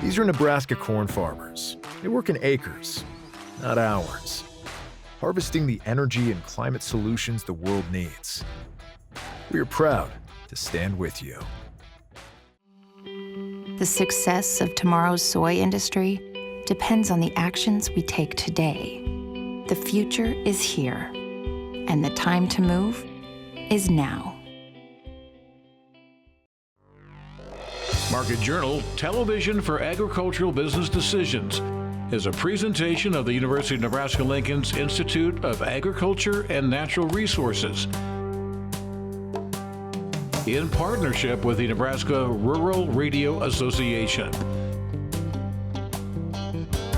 These are Nebraska corn farmers. They work in acres, not hours, harvesting the energy and climate solutions the world needs. We are proud to stand with you. The success of tomorrow's soy industry depends on the actions we take today. The future is here, and the time to move is now. Market Journal Television for Agricultural Business Decisions is a presentation of the University of Nebraska-Lincoln's Institute of Agriculture and Natural Resources in partnership with the Nebraska Rural Radio Association.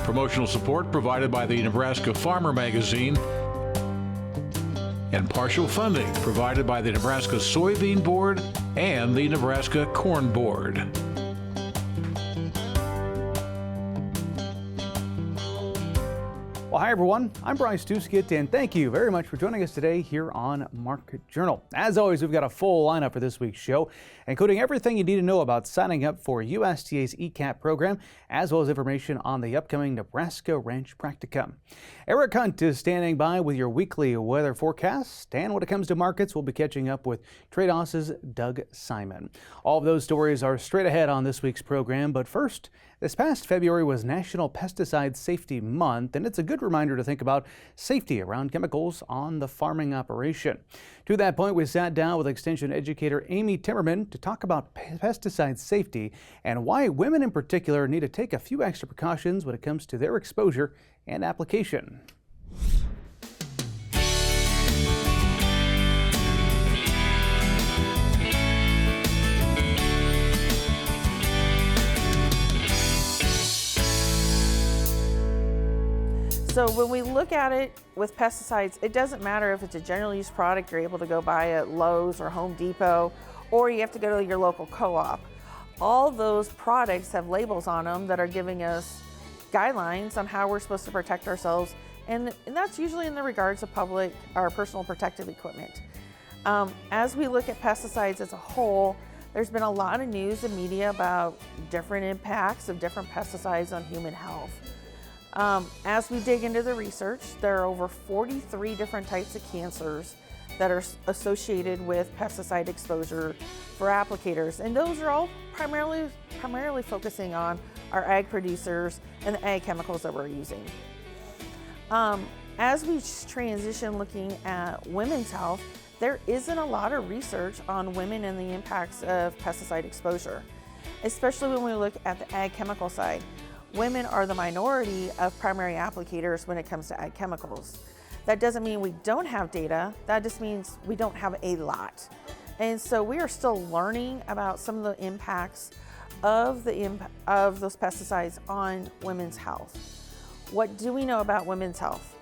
Promotional support provided by the Nebraska Farmer Magazine and partial funding provided by the Nebraska Soybean Board and the Nebraska Corn Board. Well, hi everyone, I'm Bryce Duskett, and thank you very much for joining us today here on Market Journal. As always, we've got a full lineup for this week's show, including everything you need to know about signing up for USDA's ECAP program, as well as information on the upcoming Nebraska Ranch Practicum. Eric Hunt is standing by with your weekly weather forecast, and when it comes to markets, we'll be catching up with Tredas' Doug Simon. All of those stories are straight ahead on this week's program, but first, this past February was National Pesticide Safety Month, and it's a good reminder to think about safety around chemicals on the farming operation. To that point, we sat down with Extension Educator Amy Timmerman to talk about pesticide safety and why women in particular need to take a few extra precautions when it comes to their exposure and application. So when we look at it with pesticides, it doesn't matter if it's a general use product you're able to go buy at Lowe's or Home Depot, or you have to go to your local co-op. All those products have labels on them that are giving us guidelines on how we're supposed to protect ourselves, and that's usually in the regards of public or personal protective equipment. As we look at pesticides as a whole, there's been a lot of news and media about different impacts of different pesticides on human health. As we dig into the research, there are over 43 different types of cancers that are associated with pesticide exposure for applicators, and those are all primarily focusing on our ag producers and the ag chemicals that we're using. As we transition looking at women's health, there isn't a lot of research on women and the impacts of pesticide exposure, especially when we look at the ag chemical side. Women are the minority of primary applicators when it comes to ag chemicals. That doesn't mean we don't have data, that just means we don't have a lot. And so we are still learning about some of the impacts of those pesticides on women's health. What do we know about women's health?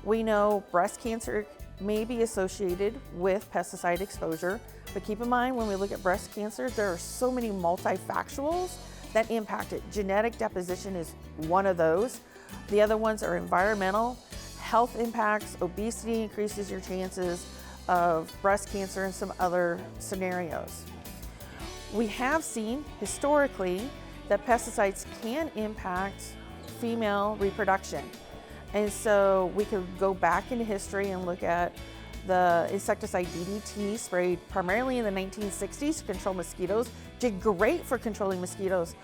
We know breast cancer may be associated with pesticide exposure, but keep in mind when we look at breast cancer, there are so many multifactuals that impact it. Genetic deposition is one of those. The other ones are environmental, health impacts, obesity increases your chances of breast cancer and some other scenarios. We have seen historically that pesticides can impact female reproduction. And so we could go back into history and look at the insecticide DDT sprayed primarily in the 1960s to control mosquitoes, did great for controlling mosquitoes,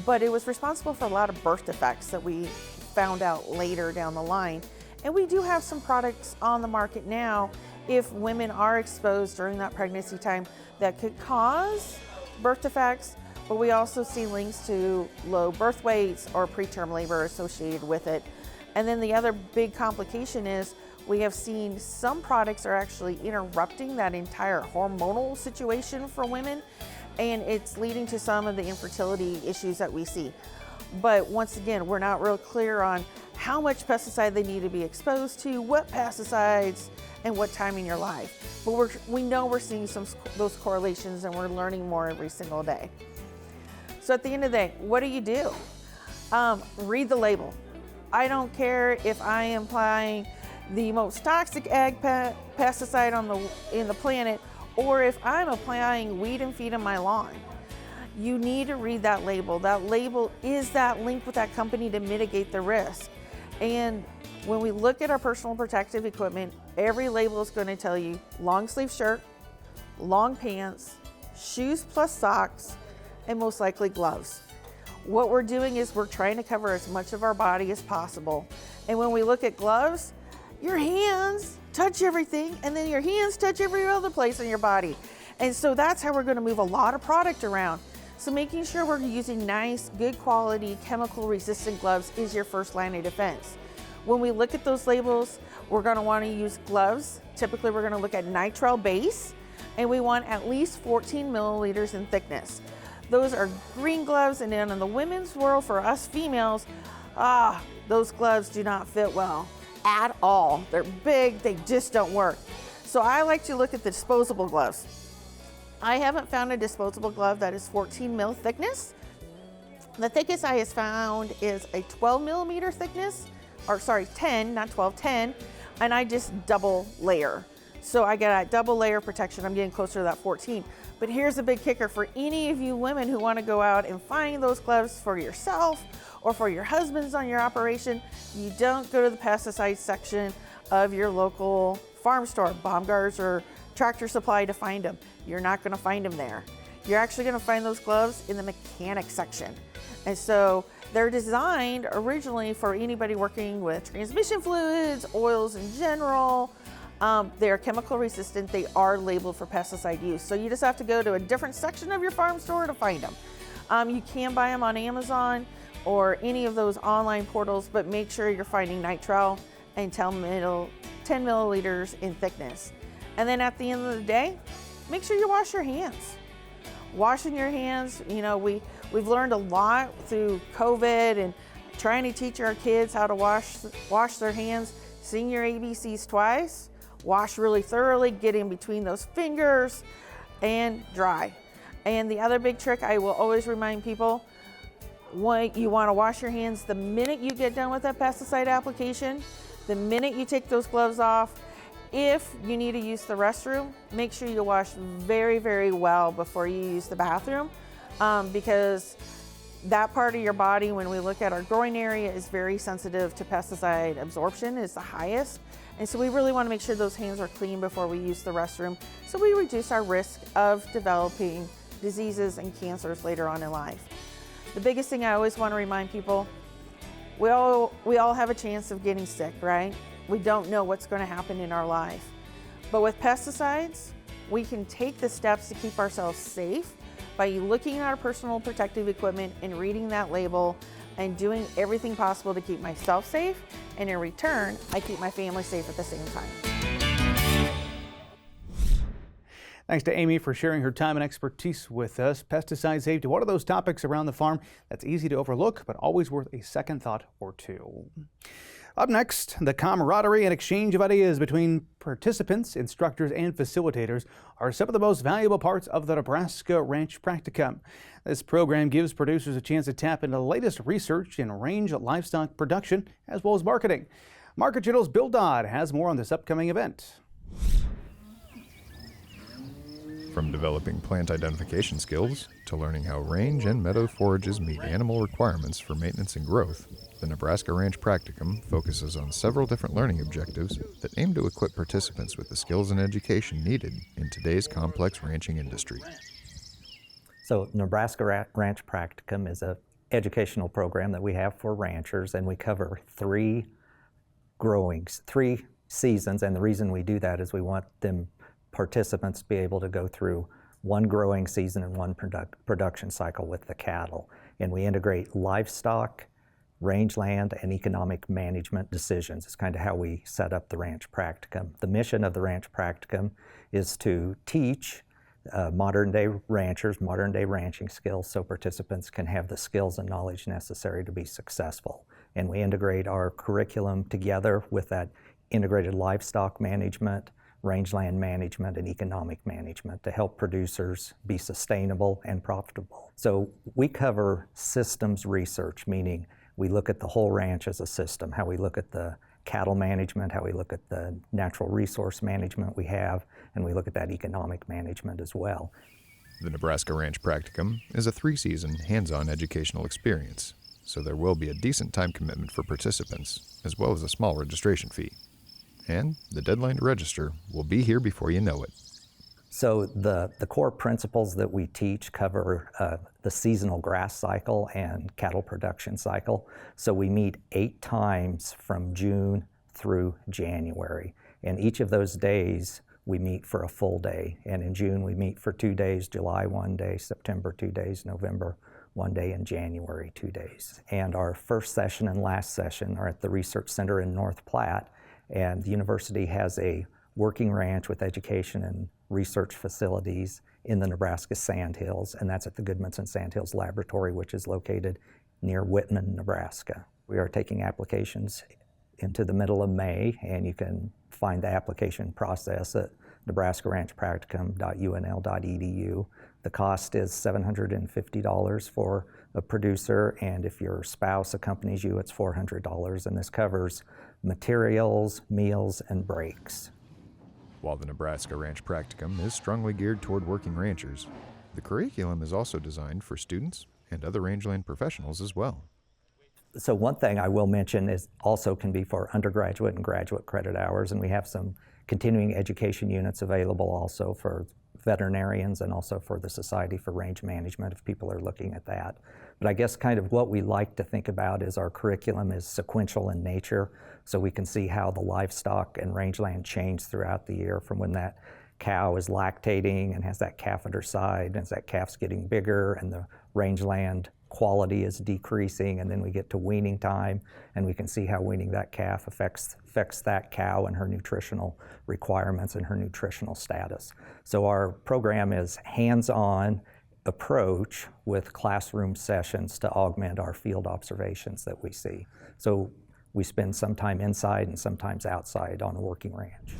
but it was responsible for a lot of birth defects that we found out later down the line. And we do have some products on the market now if women are exposed during that pregnancy time that could cause birth defects, but we also see links to low birth weights or preterm labor associated with it. And then the other big complication is we have seen some products are actually interrupting that entire hormonal situation for women, and it's leading to some of the infertility issues that we see. But once again, we're not real clear on how much pesticide they need to be exposed to, what pesticides, and what time in your life. But we know we're seeing those correlations, and we're learning more every single day. So at the end of the day, what do? Read the label. I don't care if I am applying the most toxic ag pesticide in the planet, or if I'm applying weed and feed on my lawn. you need to read that label. That label is that link with that company to mitigate the risk. And when we look at our personal protective equipment, every label is going to tell you long sleeve shirt, long pants, shoes plus socks, and most likely gloves. What we're doing is we're trying to cover as much of our body as possible. And when we look at gloves, your hands touch everything, and then your hands touch every other place on your body. And so that's how we're going to move a lot of product around. So making sure we're using nice, good quality, chemical resistant gloves is your first line of defense. When we look at those labels, we're going to want to use gloves. Typically we're going to look at nitrile base, and we want at least 14 milliliters in thickness. Those are green gloves, and then in the women's world, for us females, those gloves do not fit well at all. They're big, they just don't work. So I like to look at the disposable gloves. I haven't found a disposable glove that is 14 mil thickness. The thickest I have found is a 12 millimeter thickness, 10, not 12, 10, and I just double layer. So I get a double layer protection. I'm getting closer to that 14. But here's a big kicker for any of you women who want to go out and find those gloves for yourself or for your husbands on your operation. You don't go to the pesticide section of your local farm store, Baumgart's or Tractor Supply, to find them. You're not going to find them there. You're actually going to find those gloves in the mechanic section. And so they're designed originally for anybody working with transmission fluids, oils in general. They are chemical resistant. They are labeled for pesticide use. So you just have to go to a different section of your farm store to find them. You can buy them on Amazon or any of those online portals, but make sure you're finding nitrile and 10 milliliters in thickness. And then at the end of the day, make sure you wash your hands. Washing your hands, we've learned a lot through COVID and trying to teach our kids how to wash their hands. Sing your ABCs twice. Wash really thoroughly, get in between those fingers, and dry. And the other big trick I will always remind people, you want to wash your hands the minute you get done with that pesticide application, the minute you take those gloves off. If you need to use the restroom, make sure you wash very, very well before you use the bathroom, because that part of your body, when we look at our groin area, is very sensitive to pesticide absorption. It's the highest. And so we really want to make sure those hands are clean before we use the restroom, so we reduce our risk of developing diseases and cancers later on in life. The biggest thing I always want to remind people, we all have a chance of getting sick, right? We don't know what's going to happen in our life. But with pesticides, we can take the steps to keep ourselves safe by looking at our personal protective equipment and reading that label and doing everything possible to keep myself safe, and in return, I keep my family safe at the same time. Thanks to Amy for sharing her time and expertise with us. Pesticide safety, one of those topics around the farm that's easy to overlook, but always worth a second thought or two. Up next, the camaraderie and exchange of ideas between participants, instructors, and facilitators are some of the most valuable parts of the Nebraska Ranch Practicum. This program gives producers a chance to tap into the latest research in range livestock production as well as marketing. Market Journal's Bill Dodd has more on this upcoming event. From developing plant identification skills to learning how range and meadow forages meet animal requirements for maintenance and growth, the Nebraska Ranch Practicum focuses on several different learning objectives that aim to equip participants with the skills and education needed in today's complex ranching industry. So Nebraska Ranch Practicum is an educational program that we have for ranchers, and we cover three seasons, and the reason we do that is we want participants to be able to go through one growing season and one production cycle with the cattle. And we integrate livestock, rangeland, and economic management decisions. It's kind of how we set up the Ranch Practicum. The mission of the Ranch Practicum is to teach modern-day ranchers, modern-day ranching skills, so participants can have the skills and knowledge necessary to be successful. And we integrate our curriculum together with that integrated livestock management, rangeland management, and economic management to help producers be sustainable and profitable. So we cover systems research, meaning we look at the whole ranch as a system, how we look at the cattle management, how we look at the natural resource management we have, and we look at that economic management as well. The Nebraska Ranch Practicum is a 3-season, hands-on educational experience, so there will be a decent time commitment for participants, as well as a small registration fee. And the deadline to register will be here before you know it. So the core principles that we teach cover the seasonal grass cycle and cattle production cycle. So we meet 8 times from June through January. And each of those days we meet for a full day. And in June we meet for 2 days, July 1 day, September 2 days, November 1 day, and January 2 days. And our first session and last session are at the Research Center in North Platte. And the university has a working ranch with education and research facilities in the Nebraska Sandhills, and that's at the Goodmanson Sandhills Laboratory, which is located near Whitman, Nebraska. We are taking applications into the middle of May, and you can find the application process at nebraskaranchpracticum.unl.edu. The cost is $750 for a producer, and if your spouse accompanies you, it's $400, and this covers materials, meals, and breaks. While the Nebraska Ranch Practicum is strongly geared toward working ranchers, the curriculum is also designed for students and other rangeland professionals as well. So one thing I will mention is also can be for undergraduate and graduate credit hours, and we have some continuing education units available also for veterinarians and also for the Society for Range Management if people are looking at that. But I guess kind of what we like to think about is our curriculum is sequential in nature, so we can see how the livestock and rangeland change throughout the year from when that cow is lactating and has that calf at her side, and as that calf's getting bigger and the rangeland quality is decreasing, and then we get to weaning time, and we can see how weaning that calf affects that cow and her nutritional requirements and her nutritional status. So our program is hands-on approach with classroom sessions to augment our field observations that we see. So we spend some time inside and sometimes outside on a working ranch.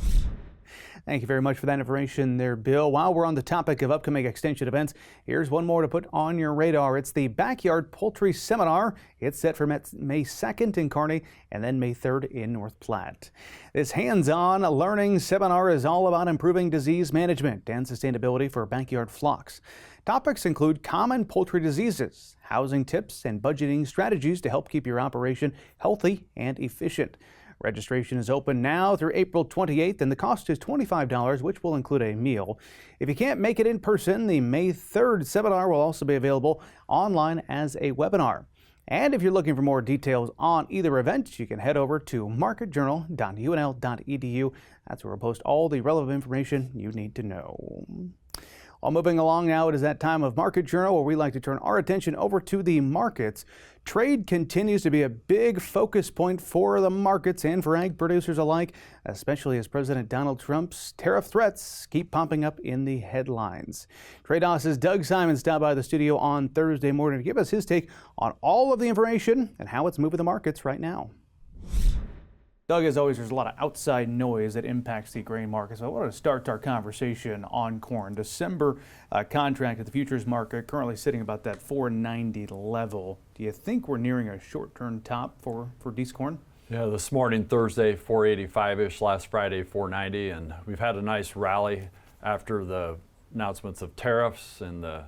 Thank you very much for that information there, Bill. While we're on the topic of upcoming extension events, here's one more to put on your radar. It's the Backyard Poultry Seminar. It's set for May 2nd in Kearney and then May 3rd in North Platte. This hands-on learning seminar is all about improving disease management and sustainability for backyard flocks. Topics include common poultry diseases, housing tips, and budgeting strategies to help keep your operation healthy and efficient. Registration is open now through April 28th, and the cost is $25, which will include a meal. If you can't make it in person, the May 3rd seminar will also be available online as a webinar. And if you're looking for more details on either event, you can head over to marketjournal.unl.edu. That's where we'll post all the relevant information you need to know. While moving along now, it is that time of Market Journal where we like to turn our attention over to the markets. Trade continues to be a big focus point for the markets and for ag producers alike, especially as President Donald Trump's tariff threats keep popping up in the headlines. Tredas' Doug Simon stopped by the studio on Thursday morning to give us his take on all of the information and how it's moving the markets right now. Doug, as always, there's a lot of outside noise that impacts the grain market, so I wanted to start our conversation on corn. December contract at the futures market currently sitting about that 490 level. Do you think we're nearing a short-term top for decent corn? Yeah, this morning, Thursday, 485-ish, last Friday, 490, and we've had a nice rally after the announcements of tariffs and the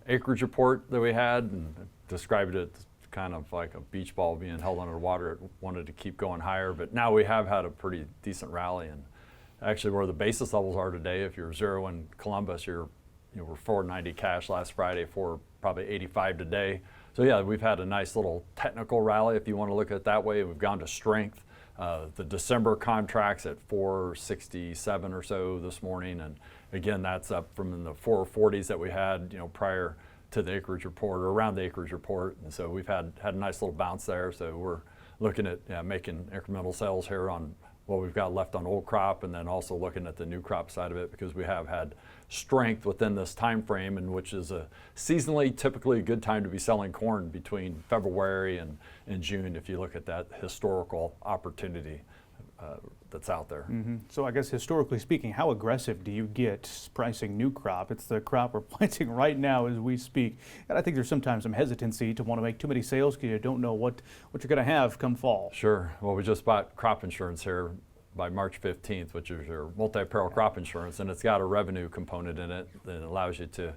acreage report that we had, and described it kind of like a beach ball being held under water. It wanted to keep going higher, but now we have had a pretty decent rally, and actually where the basis levels are today, if you're zero in Columbus, we're 490 cash last Friday, for probably 85 today. So yeah, we've had a nice little technical rally if you want to look at it that way. We've gone to strength. The December contracts at 467 or so this morning, and again that's up from the 440s that we had prior to the acreage report, or around the acreage report, and so we've had a nice little bounce there. So we're looking at making incremental sales here on what we've got left on old crop, and then also looking at the new crop side of it, because we have had strength within this time frame, and which is a seasonally typically a good time to be selling corn between February and June if you look at that historical opportunity that's out there. Mm-hmm. So I guess historically speaking, how aggressive do you get pricing new crop? It's the crop we're planting right now as we speak. And I think there's sometimes some hesitancy to want to make too many sales because you don't know what you're going to have come fall. Sure. Well, we just bought crop insurance here by March 15th, which is your multi-peril crop insurance, and it's got a revenue component in it that allows you to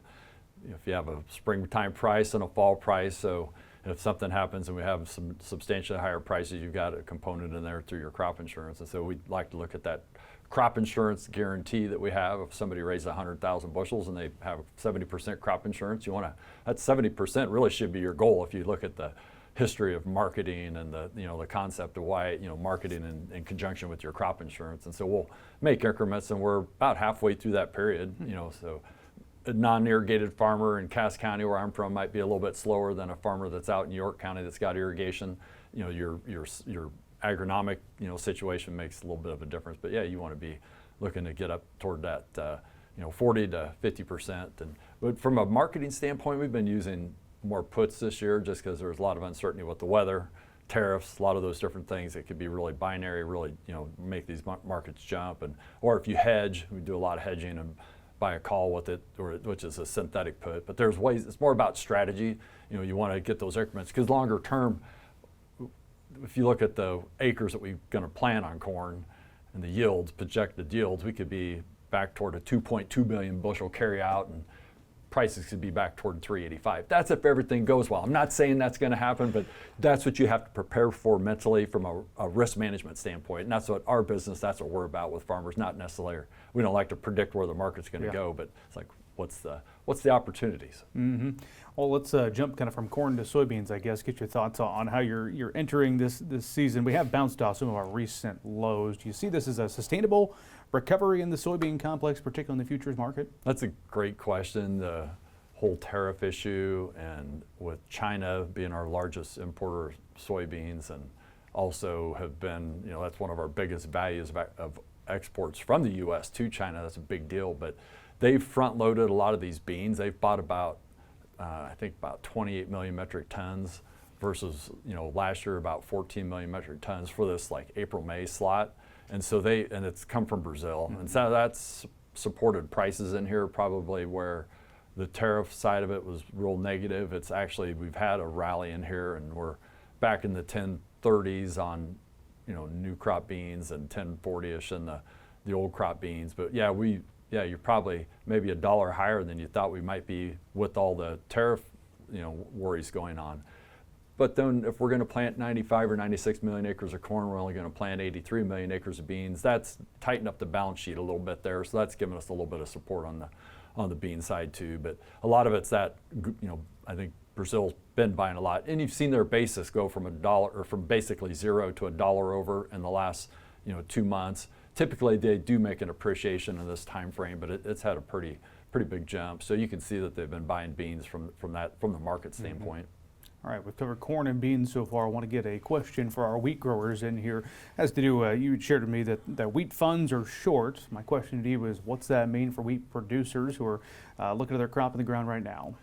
if you have a springtime price and a fall price, so if something happens and we have some substantially higher prices, you've got a component in there through your crop insurance. And so we'd like to look at that crop insurance guarantee that we have. If somebody raises 100,000 bushels and they have 70% crop insurance, that 70% really should be your goal if you look at the history of marketing and the concept of why marketing in conjunction with your crop insurance. And so we'll make increments, and we're about halfway through that period. So a non-irrigated farmer in Cass County, where I'm from, might be a little bit slower than a farmer that's out in York County that's got irrigation. Your agronomic situation makes a little bit of a difference. But yeah, you want to be looking to get up toward that 40 to 50%. But from a marketing standpoint, we've been using more puts this year just because there's a lot of uncertainty with the weather, tariffs, a lot of those different things that could be really binary, really make these markets jump. Or if you hedge, we do a lot of hedging and buy a call with it, which is a synthetic put. But there's ways. It's more about strategy. You want to get those increments because longer term, if you look at the acres that we're going to plant on corn and the yields, projected yields, we could be back toward a 2.2 billion bushel carry out, and prices could be back toward 385. That's if everything goes well. I'm not saying that's going to happen, but that's what you have to prepare for mentally from a risk management standpoint. And that's what our business, that's what we're about with farmers, not necessarily, we don't like to predict where the market's going to go, but it's like, what's the opportunities? Mm-hmm. Well, let's jump kind of from corn to soybeans, I guess. Get your thoughts on how you're entering this season. We have bounced off some of our recent lows. Do you see this as a sustainable recovery in the soybean complex, particularly in the futures market? That's a great question. The whole tariff issue, and with China being our largest importer of soybeans, and also have been, that's one of our biggest values of exports from the U.S. to China. That's a big deal. But they've front-loaded a lot of these beans. They've bought about 28 million metric tons versus, last year about 14 million metric tons for this like April-May slot. And so and it's come from Brazil. Mm-hmm. And so that's supported prices in here probably where the tariff side of it was real negative. It's actually, we've had a rally in here and we're back in the 1030s on, new crop beans and 1040-ish in the old crop beans. But yeah, you're probably maybe $1 higher than you thought we might be with all the tariff, worries going on. But then if we're going to plant 95 or 96 million acres of corn, we're only going to plant 83 million acres of beans. That's tightened up the balance sheet a little bit there. So that's given us a little bit of support on the bean side too. But a lot of it's that, I think Brazil's been buying a lot. And you've seen their basis go from $1 or from basically zero to $1 over in the last, 2 months. Typically they do make an appreciation in this time frame, but it's had a pretty big jump. So you can see that they've been buying beans from the market standpoint. Mm-hmm. All right, we've covered corn and beans so far. I want to get a question for our wheat growers in here. It has to do, you shared with me that wheat funds are short. My question to you is, what's that mean for wheat producers who are looking at their crop in the ground right now?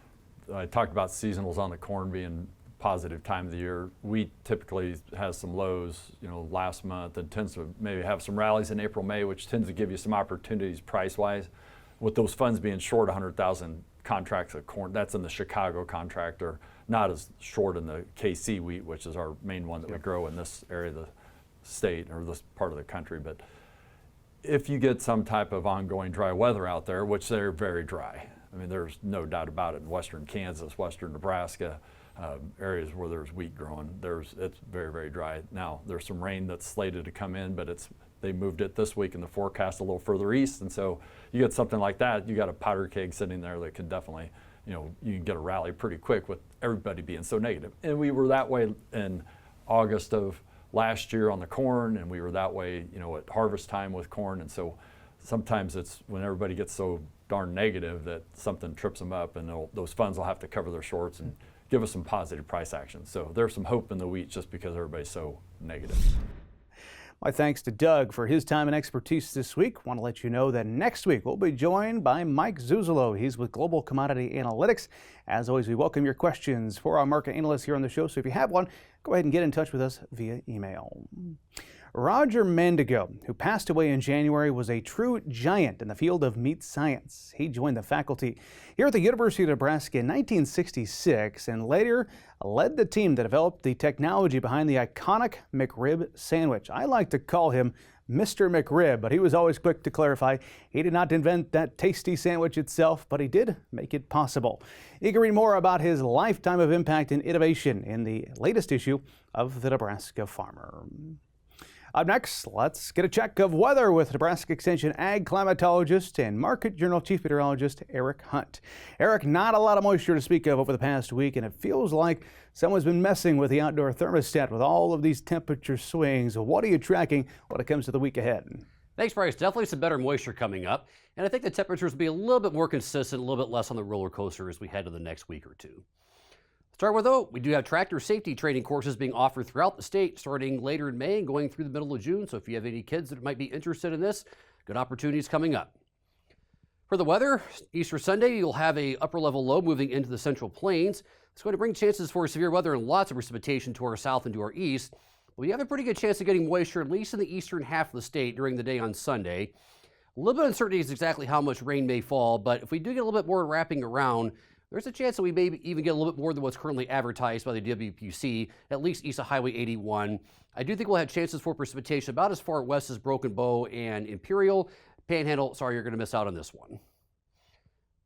I talked about seasonals on the corn being positive time of the year. Wheat typically has some lows, last month, and tends to maybe have some rallies in April, May, which tends to give you some opportunities price-wise. With those funds being short 100,000 contracts of corn, that's in the Chicago contractor, not as short in the KC wheat, which is our main one that we grow in this area of the state or this part of the country. But if you get some type of ongoing dry weather out there, which they're very dry, I mean, there's no doubt about it in western Kansas, western Nebraska, areas where there's wheat growing, it's very, very dry. Now, there's some rain that's slated to come in, but they moved it this week in the forecast a little further east, and so you get something like that, you got a powder keg sitting there that can definitely, you can get a rally pretty quick with everybody being so negative. And we were that way in August of last year on the corn, and we were that way, at harvest time with corn. And so sometimes it's when everybody gets so darn negative that something trips them up, and those funds will have to cover their shorts and give us some positive price action. So there's some hope in the wheat just because everybody's so negative. My thanks to Doug for his time and expertise this week. Want to let you know that next week we'll be joined by Mike Zuzolo. He's with Global Commodity Analytics. As always, we welcome your questions for our market analysts here on the show. So if you have one, go ahead and get in touch with us via email. Roger Mendigo, who passed away in January, was a true giant in the field of meat science. He joined the faculty here at the University of Nebraska in 1966 and later led the team that developed the technology behind the iconic McRib sandwich. I like to call him Mr. McRib, but he was always quick to clarify he did not invent that tasty sandwich itself, but he did make it possible. You can read more about his lifetime of impact and innovation in the latest issue of the Nebraska Farmer. Up next, let's get a check of weather with Nebraska Extension ag climatologist and Market Journal chief meteorologist Eric Hunt. Eric, not a lot of moisture to speak of over the past week, and it feels like someone's been messing with the outdoor thermostat with all of these temperature swings. What are you tracking when it comes to the week ahead? Thanks, Bryce. Definitely some better moisture coming up, and I think the temperatures will be a little bit more consistent, a little bit less on the roller coaster as we head to the next week or two. Start with, though, we do have tractor safety training courses being offered throughout the state starting later in May and going through the middle of June. So if you have any kids that might be interested in this, good opportunities coming up. For the weather, Easter Sunday, you'll have a upper level low moving into the central plains. It's going to bring chances for severe weather and lots of precipitation to our south and to our east. But you have a pretty good chance of getting moisture, at least in the eastern half of the state during the day on Sunday. A little bit of uncertainty is exactly how much rain may fall, but if we do get a little bit more wrapping around, there's a chance that we may even get a little bit more than what's currently advertised by the WPC, at least east of Highway 81. I do think we'll have chances for precipitation about as far west as Broken Bow and Imperial. Panhandle, sorry, you're going to miss out on this one.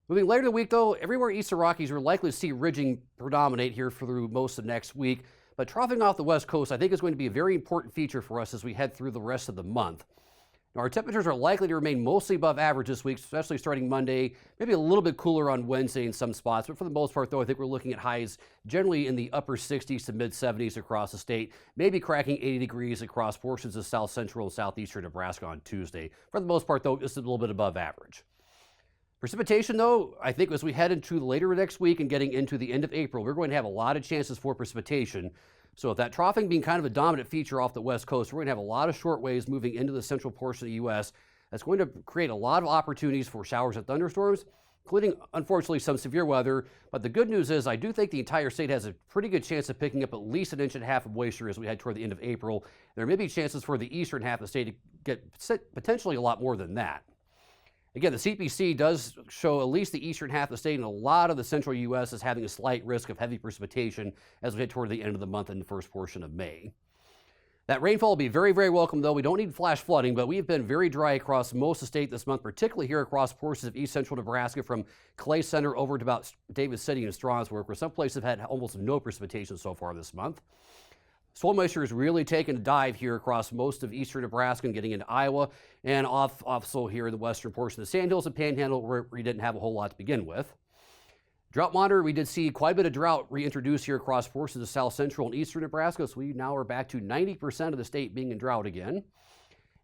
Moving later in the week, though, everywhere east of Rockies, we're likely to see ridging predominate here through most of next week. But troughing off the west coast, I think, is going to be a very important feature for us as we head through the rest of the month. Now, our temperatures are likely to remain mostly above average this week, especially starting Monday, maybe a little bit cooler on Wednesday in some spots. But for the most part, though, I think we're looking at highs generally in the upper 60s to mid 70s across the state, maybe cracking 80 degrees across portions of south central and southeastern Nebraska on Tuesday. For the most part, though, it's a little bit above average. Precipitation, though, I think as we head into later next week and getting into the end of April, we're going to have a lot of chances for precipitation. So with that troughing being kind of a dominant feature off the west coast, we're going to have a lot of short waves moving into the central portion of the U.S. That's going to create a lot of opportunities for showers and thunderstorms, including, unfortunately, some severe weather. But the good news is I do think the entire state has a pretty good chance of picking up at least 1.5 inches of moisture as we head toward the end of April. There may be chances for the eastern half of the state to get potentially a lot more than that. Again, the CPC does show at least the eastern half of the state and a lot of the central U.S. as having a slight risk of heavy precipitation as we head toward the end of the month and the first portion of May. That rainfall will be very, very welcome, though. We don't need flash flooding, but we've been very dry across most of the state this month, particularly here across portions of east central Nebraska from Clay Center over to about David City and Strasburg, where some places have had almost no precipitation so far this month. Soil moisture has really taken a dive here across most of eastern Nebraska and getting into Iowa and also here in the western portion of the Sandhills and Panhandle where we didn't have a whole lot to begin with. Drought monitor, we did see quite a bit of drought reintroduced here across portions of south central and eastern Nebraska, so we now are back to 90% of the state being in drought again.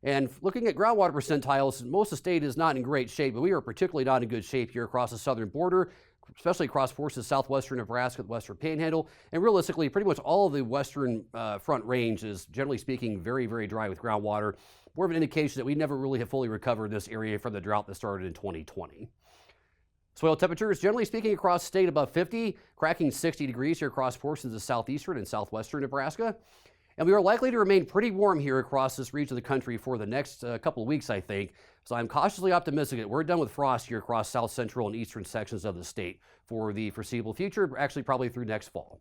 And looking at groundwater percentiles, most of the state is not in great shape, but we are particularly not in good shape here across the southern border, especially across portions of southwestern Nebraska, the western Panhandle, and realistically, pretty much all of the western front range is, generally speaking, very, very dry with groundwater. More of an indication that we never really have fully recovered this area from the drought that started in 2020. Soil temperatures, generally speaking, across the state above 50, cracking 60 degrees here across portions of southeastern and southwestern Nebraska. And we are likely to remain pretty warm here across this region of the country for the next couple of weeks, I think. So I'm cautiously optimistic that we're done with frost here across south central and eastern sections of the state for the foreseeable future, actually probably through next fall.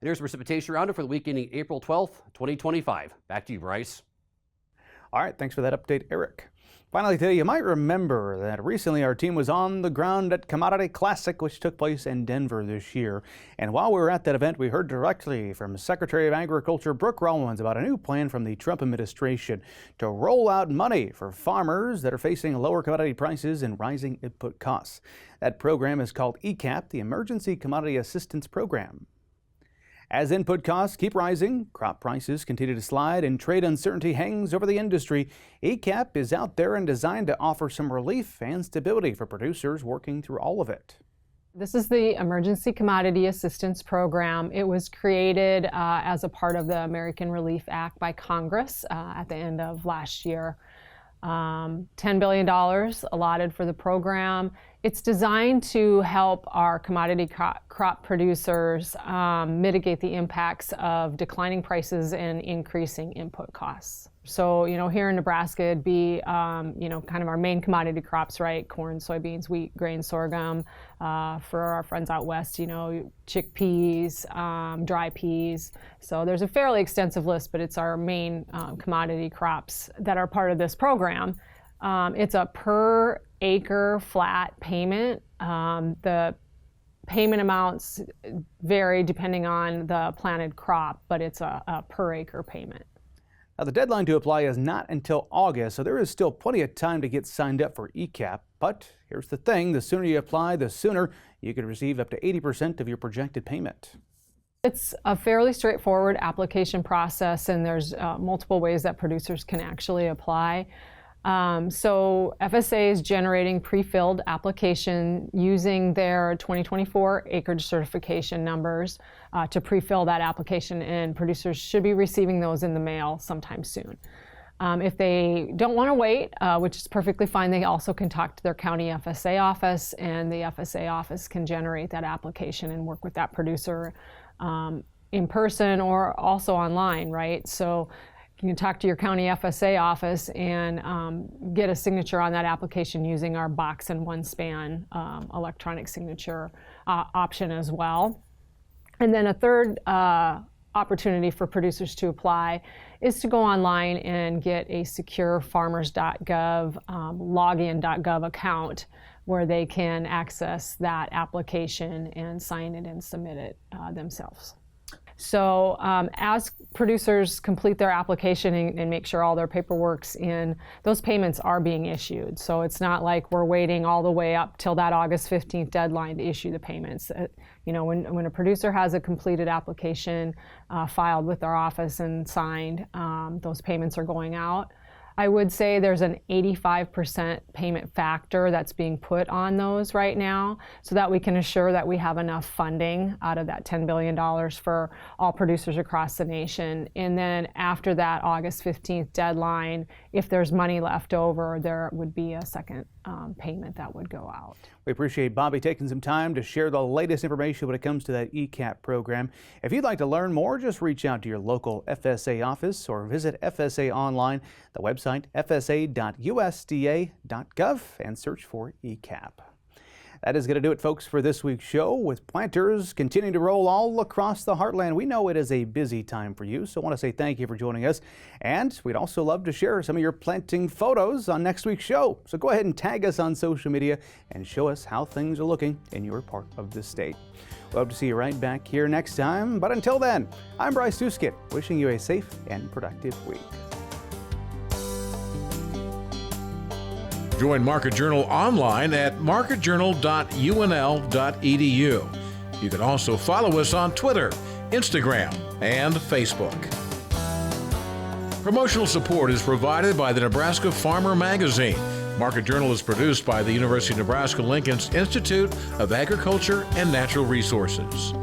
And here's precipitation around it for the week ending April 12th, 2025. Back to you, Bryce. All right, thanks for that update, Eric. Finally today, you might remember that recently our team was on the ground at Camaraderie Classic, which took place in Denver this year. And while we were at that event, we heard directly from Secretary of Agriculture Brooke Rollins about a new plan from the Trump administration to roll out money for farmers that are facing lower commodity prices and rising input costs. That program is called ECAP, the Emergency Commodity Assistance Program. As input costs keep rising, crop prices continue to slide, and trade uncertainty hangs over the industry, ECAP is out there and designed to offer some relief and stability for producers working through all of it. This is the Emergency Commodity Assistance Program. It was created as a part of the American Relief Act by Congress at the end of last year. $10 billion allotted for the program. It's designed to help our commodity crop producers mitigate the impacts of declining prices and increasing input costs. So, here in Nebraska, it'd be, kind of our main commodity crops, right? Corn, soybeans, wheat, grain, sorghum. For our friends out west, chickpeas, dry peas. So there's a fairly extensive list, but it's our main commodity crops that are part of this program. It's a per acre flat payment. The payment amounts vary depending on the planted crop, but it's a per acre payment. Now, the deadline to apply is not until August, so there is still plenty of time to get signed up for ECAP. But here's the thing, the sooner you apply, the sooner you can receive up to 80% of your projected payment. It's a fairly straightforward application process, and there's multiple ways that producers can actually apply. So FSA is generating pre-filled application using their 2024 acreage certification numbers to pre-fill that application, and producers should be receiving those in the mail sometime soon. If they don't want to wait, which is perfectly fine, they also can talk to their county FSA office, and the FSA office can generate that application and work with that producer in person or also online, right? So you can talk to your county FSA office and get a signature on that application using our box and one span electronic signature option as well. And then a third opportunity for producers to apply is to go online and get a secure farmers.gov login.gov account where they can access that application and sign it and submit it themselves. So as producers complete their application and make sure all their paperwork's in, those payments are being issued. So it's not like we're waiting all the way up till that August 15th deadline to issue the payments. When a producer has a completed application filed with our office and signed, those payments are going out. I would say there's an 85% payment factor that's being put on those right now so that we can assure that we have enough funding out of that $10 billion for all producers across the nation. And then after that August 15th deadline, if there's money left over, there would be a second payment that would go out. We appreciate Bobby taking some time to share the latest information when it comes to that ECAP program. If you'd like to learn more, just reach out to your local FSA office or visit FSA online, the website fsa.usda.gov, and search for ECAP. That is going to do it, folks, for this week's show. With planters continuing to roll all across the heartland, we know it is a busy time for you, so I want to say thank you for joining us. And we'd also love to share some of your planting photos on next week's show. So go ahead and tag us on social media and show us how things are looking in your part of the state. We'll hope to see you right back here next time. But until then, I'm Bryce Tuskett, wishing you a safe and productive week. Join Market Journal online at marketjournal.unl.edu. You can also follow us on Twitter, Instagram, and Facebook. Promotional support is provided by the Nebraska Farmer Magazine. Market Journal is produced by the University of Nebraska-Lincoln's Institute of Agriculture and Natural Resources.